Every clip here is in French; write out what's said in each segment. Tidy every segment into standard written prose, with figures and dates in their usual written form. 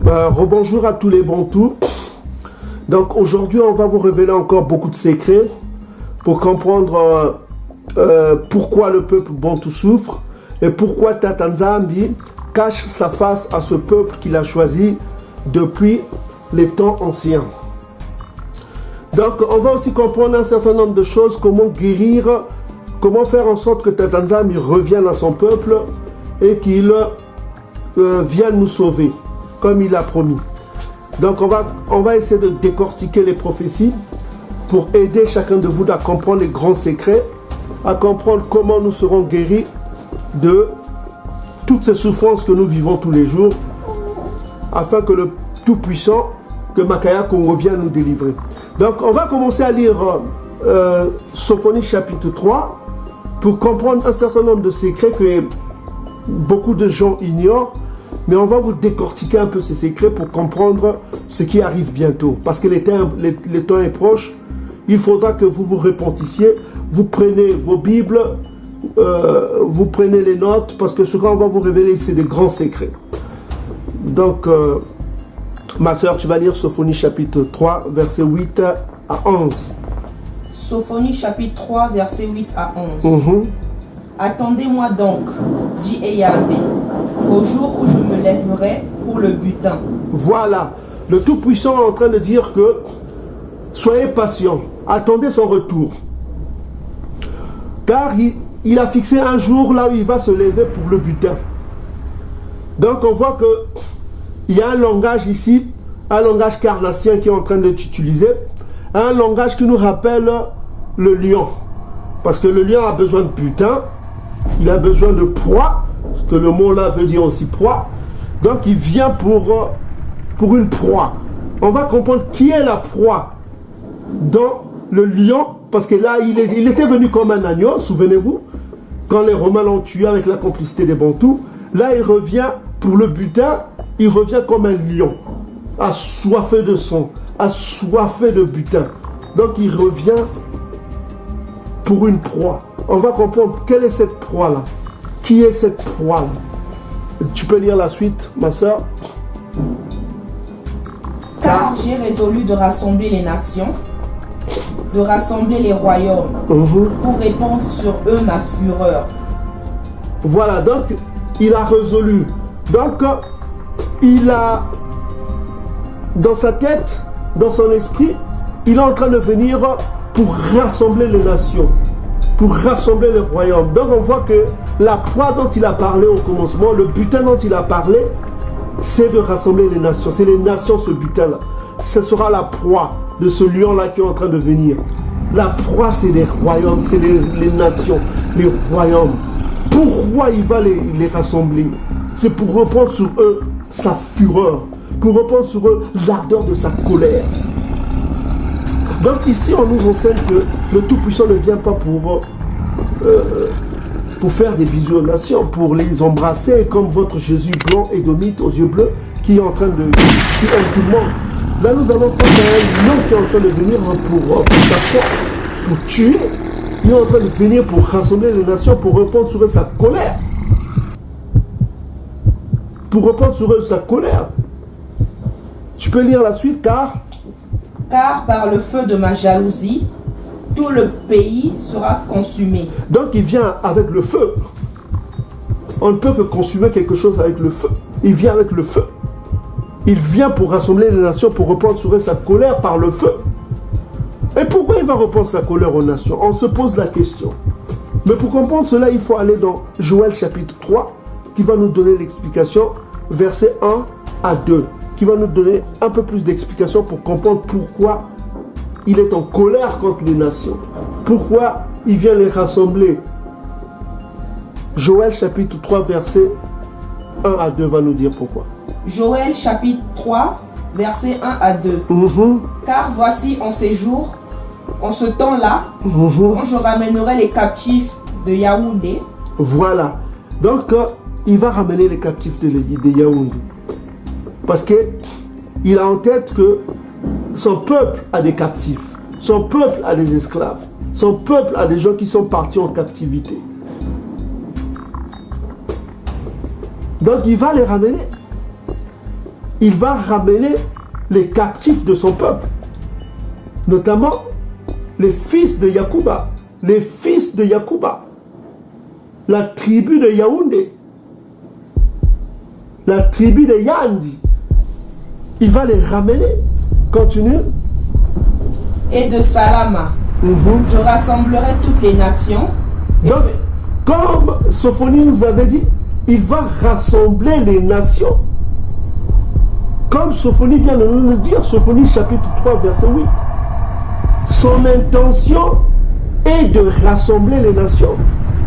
Rebonjour à tous les Bantous. Donc aujourd'hui, on va vous révéler encore beaucoup de secrets pour comprendre pourquoi le peuple Bantou souffre et pourquoi Tata Nzambi cache sa face à ce peuple qu'il a choisi depuis les temps anciens. Donc on va aussi comprendre un certain nombre de choses, comment guérir, comment faire en sorte que Tata Nzambi revienne à son peuple et qu'il vienne nous sauver, comme il a promis. Donc on va essayer de décortiquer les prophéties pour aider chacun de vous à comprendre les grands secrets, à comprendre comment nous serons guéris de toutes ces souffrances que nous vivons tous les jours, afin que le Tout-Puissant, que Makaya qu'on revienne nous délivrer. Donc on va commencer à lire Sophonie chapitre 3 pour comprendre un certain nombre de secrets que beaucoup de gens ignorent. Mais on va vous décortiquer un peu ces secrets pour comprendre ce qui arrive bientôt. Parce que le temps est proche. Il faudra que vous vous repentissiez. Vous prenez vos Bibles, vous prenez les notes, parce que ce qu'on va vous révéler, c'est des grands secrets. Donc, ma soeur, tu vas lire Sophonie chapitre 3, versets 8 à 11. Sophonie chapitre 3, versets 8 à 11. Attendez-moi donc, dit Yahvé, au jour où je me lèverai pour le butin. Voilà, le Tout-Puissant est en train de dire que soyez patients, attendez son retour. Car il a fixé un jour là où il va se lever pour le butin. Donc on voit qu'il y a un langage ici, un langage carnassien qui est en train d'être utilisé, un langage qui nous rappelle le lion. Parce que le lion a besoin de butin, il a besoin de proie, parce que le mot là veut dire aussi proie. Donc il vient pour une proie. On va comprendre qui est la proie dans le lion, parce que là il était venu comme un agneau, souvenez-vous, quand les Romains l'ont tué avec la complicité des Bantous. Là il revient pour le butin, il revient comme un lion, assoiffé de sang, assoiffé de butin. Donc il revient pour une proie. On va comprendre quelle est cette proie-là. Qui est cette proie-là? Tu peux lire la suite, ma soeur? Car j'ai résolu de rassembler les nations, de rassembler les royaumes, pour répandre sur eux ma fureur. Voilà, donc il a résolu. Donc il a, dans sa tête, dans son esprit, il est en train de venir pour rassembler les nations, pour rassembler les royaumes. Donc on voit que la proie dont il a parlé au commencement, le butin dont il a parlé, c'est de rassembler les nations. C'est les nations, ce butin-là. Ce sera la proie de ce lion-là qui est en train de venir. La proie, c'est les royaumes, c'est les nations, les royaumes. Pourquoi il va les rassembler? C'est pour reprendre sur eux sa fureur, pour reprendre sur eux l'ardeur de sa colère. Donc ici, on nous enseigne que le Tout-Puissant ne vient pas pour faire des bisous aux nations, pour les embrasser comme votre Jésus blanc et édomite aux yeux bleus qui est en train qui aime tout le monde. Là, nous avons face à un lion qui est en train de venir pour sa proie, pour tuer. Il est en train de venir pour rassembler les nations, pour répandre sur eux sa colère. Pour répandre sur eux sa colère. Tu peux lire la suite, car par le feu de ma jalousie, tout le pays sera consumé. Donc il vient avec le feu. On ne peut que consumer quelque chose avec le feu. Il vient avec le feu. Il vient pour rassembler les nations, pour répandre sur eux sa colère par le feu. Et pourquoi il va répandre sa colère aux nations? On se pose la question. Mais pour comprendre cela, il faut aller dans Joël chapitre 3, qui va nous donner l'explication, versets 1 à 2, qui va nous donner un peu plus d'explications pour comprendre pourquoi il est en colère contre les nations. Pourquoi il vient les rassembler. Joël chapitre 3, versets 1 à 2 va nous dire pourquoi. Joël chapitre 3, versets 1 à 2. Car voici en ces jours, en ce temps-là, quand je ramènerai les captifs de Yaoundé. Voilà. Donc, il va ramener les captifs de Yaoundé. Parce qu'il a en tête que son peuple a des captifs. Son peuple a des esclaves. Son peuple a des gens qui sont partis en captivité. Donc, il va les ramener. il va ramener les captifs de son peuple, notamment les fils de Yacouba, les fils de Yacouba, la tribu de Yaoundé, la tribu de Yandi. Il va les ramener. Continue. Et de Salama, je rassemblerai toutes les nations. Donc, comme Sophonie nous avait dit, il va rassembler les nations. Comme Sophonie vient de nous le dire, Sophonie chapitre 3, verset 8. Son intention est de rassembler les nations.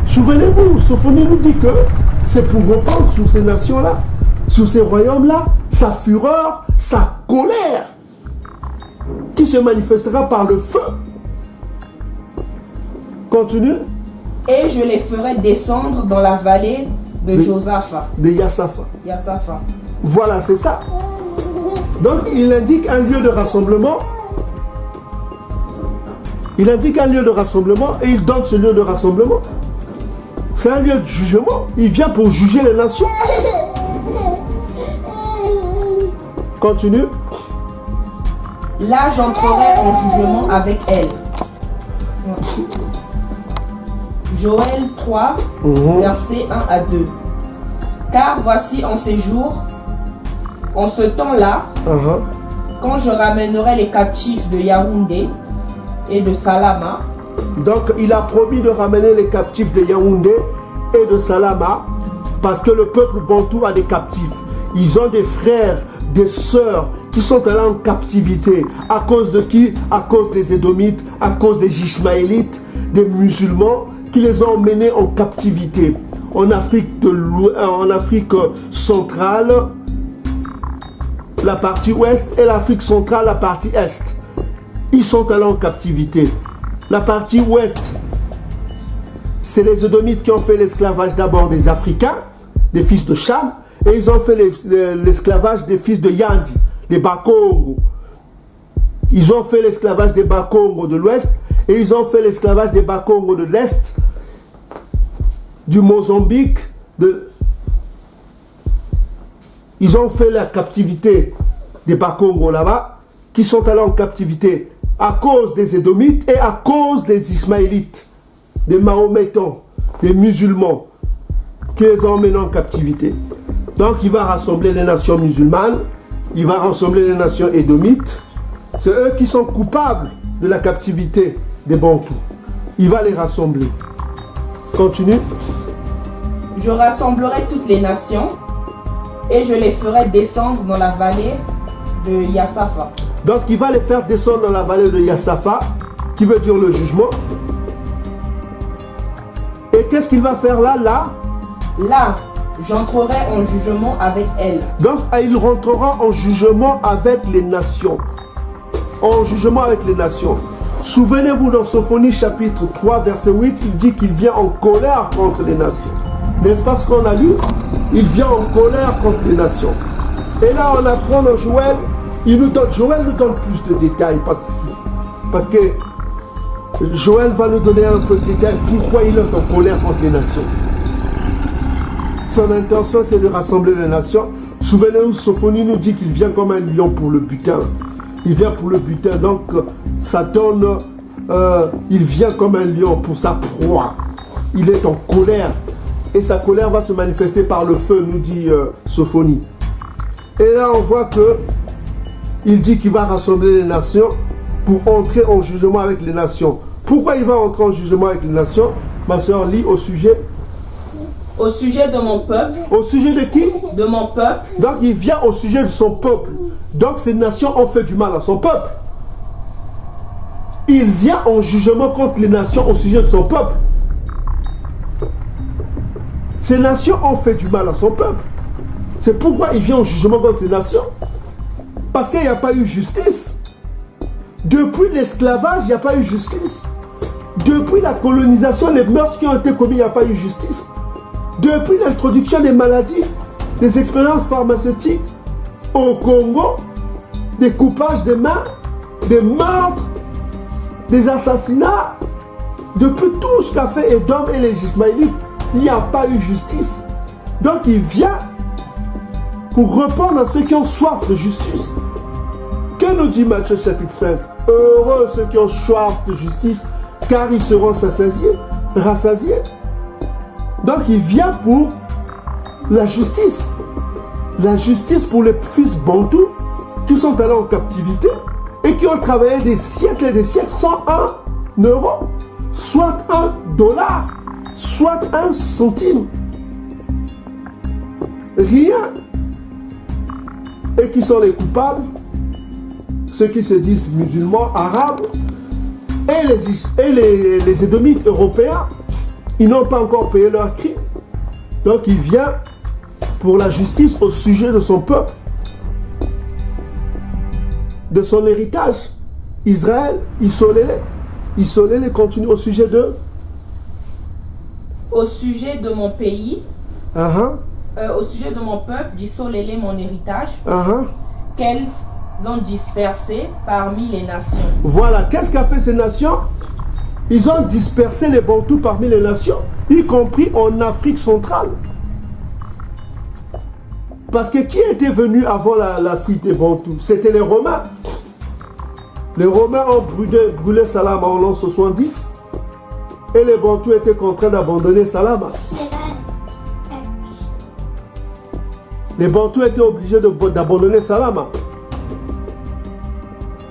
Souvenez-vous, Sophonie nous dit que c'est pour reprendre sur ces nations-là, sur ces royaumes-là, sa fureur, sa colère, qui se manifestera par le feu. Continue. Et je les ferai descendre dans la vallée de Josaphat. De Yasapha. Yasapha. Voilà, c'est ça. Donc, il indique un lieu de rassemblement. Il indique un lieu de rassemblement et il donne ce lieu de rassemblement. C'est un lieu de jugement. Il vient pour juger les nations. Continue. Là, j'entrerai en jugement avec elle. Joël 3, versets 1 à 2. Car voici en ces jours, en ce temps-là, quand je ramènerai les captifs de Yaoundé et de Salama. Donc, il a promis de ramener les captifs de Yaoundé et de Salama, parce que le peuple bantou a des captifs. Ils ont des frères, des sœurs qui sont allés en captivité. À cause de qui? À cause des Édomites, à cause des Ishmaélites, des musulmans qui les ont emmenés en captivité. En Afrique centrale, la partie ouest, et l'Afrique centrale, la partie est. Ils sont allés en captivité. La partie ouest, c'est les Édomites qui ont fait l'esclavage d'abord des Africains, des fils de Cham, et ils ont fait l'esclavage des fils de Yandi, les Bakongo. Ils ont fait l'esclavage des Bakongo de l'ouest, et ils ont fait l'esclavage des Bakongo de l'est, du Mozambique. Ils ont fait la captivité des Bakongo là-bas, qui sont allés en captivité à cause des Édomites et à cause des Ismaélites, des Mahométans, des musulmans, qui les ont emmenés en captivité. Donc il va rassembler les nations musulmanes, il va rassembler les nations édomites. C'est eux qui sont coupables de la captivité des Bantous. Il va les rassembler. Continue. Je rassemblerai toutes les nations et je les ferai descendre dans la vallée de Yasapha. Donc il va les faire descendre dans la vallée de Yasapha, qui veut dire le jugement. Et qu'est-ce qu'il va faire là? Là, j'entrerai en jugement avec elle. Donc il rentrera en jugement avec les nations. En jugement avec les nations. Souvenez-vous, dans Sophonie chapitre 3 verset 8, il dit qu'il vient en colère contre les nations. N'est-ce pas ce qu'on a lu? Il vient en colère contre les nations. Et là on apprend dans Joël, Joël nous donne plus de détails parce que Joël va nous donner un peu de détails pourquoi il est en colère contre les nations. Son intention, c'est de rassembler les nations. Souvenez-vous, Sophonie nous dit qu'il vient comme un lion pour le butin. Il vient pour le butin, donc ça donne... il vient comme un lion pour sa proie. Il est en colère. Et sa colère va se manifester par le feu, nous dit Sophonie. Et là, on voit que il dit qu'il va rassembler les nations pour entrer en jugement avec les nations. Pourquoi il va entrer en jugement avec les nations? Ma soeur lit au sujet... Au sujet de mon peuple. Au sujet de qui? De mon peuple. Donc il vient au sujet de son peuple. Donc ces nations ont fait du mal à son peuple. Il vient en jugement contre les nations au sujet de son peuple. Ces nations ont fait du mal à son peuple. C'est pourquoi il vient en jugement contre ces nations. Parce qu'il n'y a pas eu justice. Depuis l'esclavage, il n'y a pas eu justice. Depuis la colonisation, les meurtres qui ont été commis, il n'y a pas eu justice. Depuis l'introduction des maladies, des expériences pharmaceutiques au Congo, des coupages de mains, des meurtres, des assassinats, depuis tout ce qu'a fait Édom et les Ismaélites, il n'y a pas eu justice. Donc il vient pour répondre à ceux qui ont soif de justice. Que nous dit Matthieu chapitre 5? Heureux ceux qui ont soif de justice, car ils seront rassasiés. Donc il vient pour la justice. La justice pour les fils bantous qui sont allés en captivité et qui ont travaillé des siècles et des siècles sans €1, soit $1, soit 1 centime. Rien. Et qui sont les coupables? Ceux qui se disent musulmans, arabes, et les Édomites européens. Ils n'ont pas encore payé leurs crimes. Donc il vient pour la justice au sujet de son peuple, de son héritage. Israël, Isolé continue au sujet de... Au sujet de mon pays, au sujet de mon peuple, d'Isolé mon héritage, qu'elles ont dispersé parmi les nations. Voilà, qu'est-ce qu'a fait ces nations? Ils ont dispersé les Bantous parmi les nations, y compris en Afrique centrale. Parce que qui était venu avant la fuite des Bantous? C'était les Romains. Les Romains ont brûlé Salama en l'an 70 et les Bantous étaient contraints d'abandonner Salama. Les Bantous étaient obligés d'abandonner Salama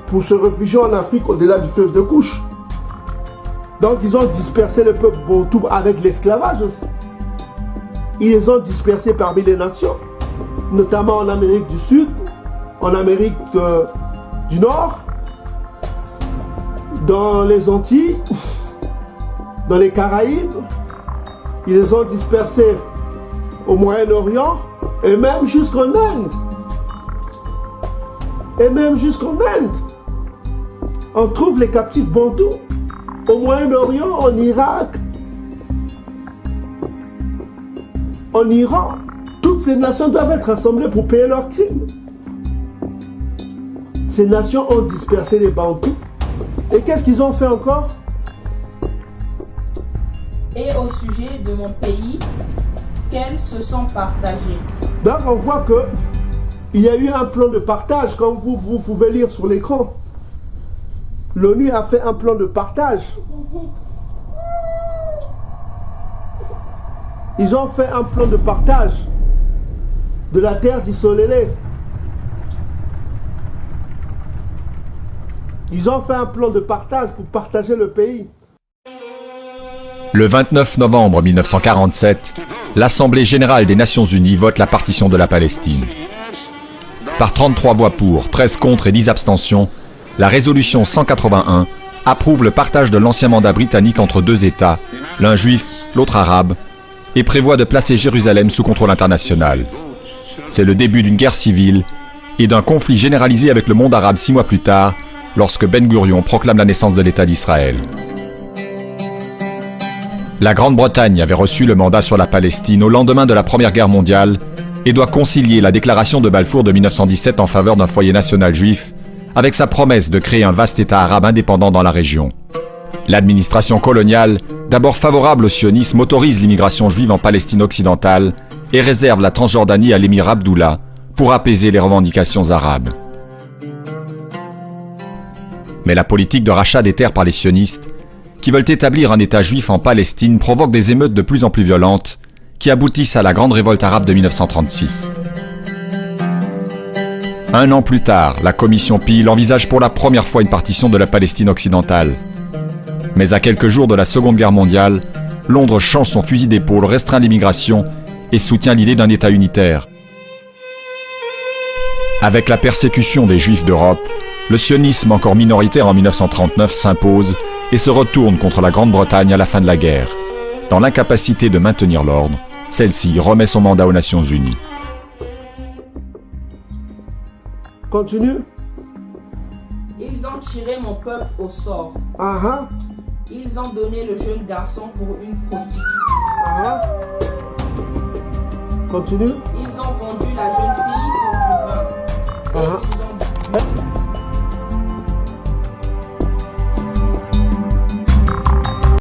pour se réfugier en Afrique au-delà du fleuve de Couche. Donc ils ont dispersé le peuple Bantou avec l'esclavage aussi. Ils les ont dispersés parmi les nations, notamment en Amérique du Sud, en Amérique du Nord, dans les Antilles, dans les Caraïbes. Ils les ont dispersés au Moyen-Orient et même jusqu'en Inde. On trouve les captifs bantous au Moyen-Orient, en Irak, en Iran. Toutes ces nations doivent être rassemblées pour payer leurs crimes. Ces nations ont dispersé les Bantous. Et qu'est-ce qu'ils ont fait encore? Et au sujet de mon pays, qu'elles se sont partagées. Donc on voit que il y a eu un plan de partage, comme vous pouvez lire sur l'écran. L'ONU a fait un plan de partage. Ils ont fait un plan de partage de la terre d'Isolélé. Ils ont fait un plan de partage pour partager le pays. Le 29 novembre 1947, l'Assemblée générale des Nations unies vote la partition de la Palestine. Par 33 voix pour, 13 contre et 10 abstentions, la résolution 181 approuve le partage de l'ancien mandat britannique entre deux États, l'un juif, l'autre arabe, et prévoit de placer Jérusalem sous contrôle international. C'est le début d'une guerre civile et d'un conflit généralisé avec le monde arabe 6 mois plus tard, lorsque Ben Gurion proclame la naissance de l'État d'Israël. La Grande-Bretagne avait reçu le mandat sur la Palestine au lendemain de la Première Guerre mondiale et doit concilier la déclaration de Balfour de 1917 en faveur d'un foyer national juif avec sa promesse de créer un vaste État arabe indépendant dans la région. L'administration coloniale, d'abord favorable au sionisme, autorise l'immigration juive en Palestine occidentale et réserve la Transjordanie à l'émir Abdullah pour apaiser les revendications arabes. Mais la politique de rachat des terres par les sionistes, qui veulent établir un État juif en Palestine, provoque des émeutes de plus en plus violentes qui aboutissent à la grande révolte arabe de 1936. Un an plus tard, la commission Peel envisage pour la première fois une partition de la Palestine occidentale. Mais à quelques jours de la Seconde Guerre mondiale, Londres change son fusil d'épaule, restreint l'immigration et soutient l'idée d'un État unitaire. Avec la persécution des Juifs d'Europe, le sionisme encore minoritaire en 1939 s'impose et se retourne contre la Grande-Bretagne à la fin de la guerre. Dans l'incapacité de maintenir l'ordre, celle-ci remet son mandat aux Nations Unies. Continue. Ils ont tiré mon peuple au sort. Ils ont donné le jeune garçon pour une prostituée. Continue.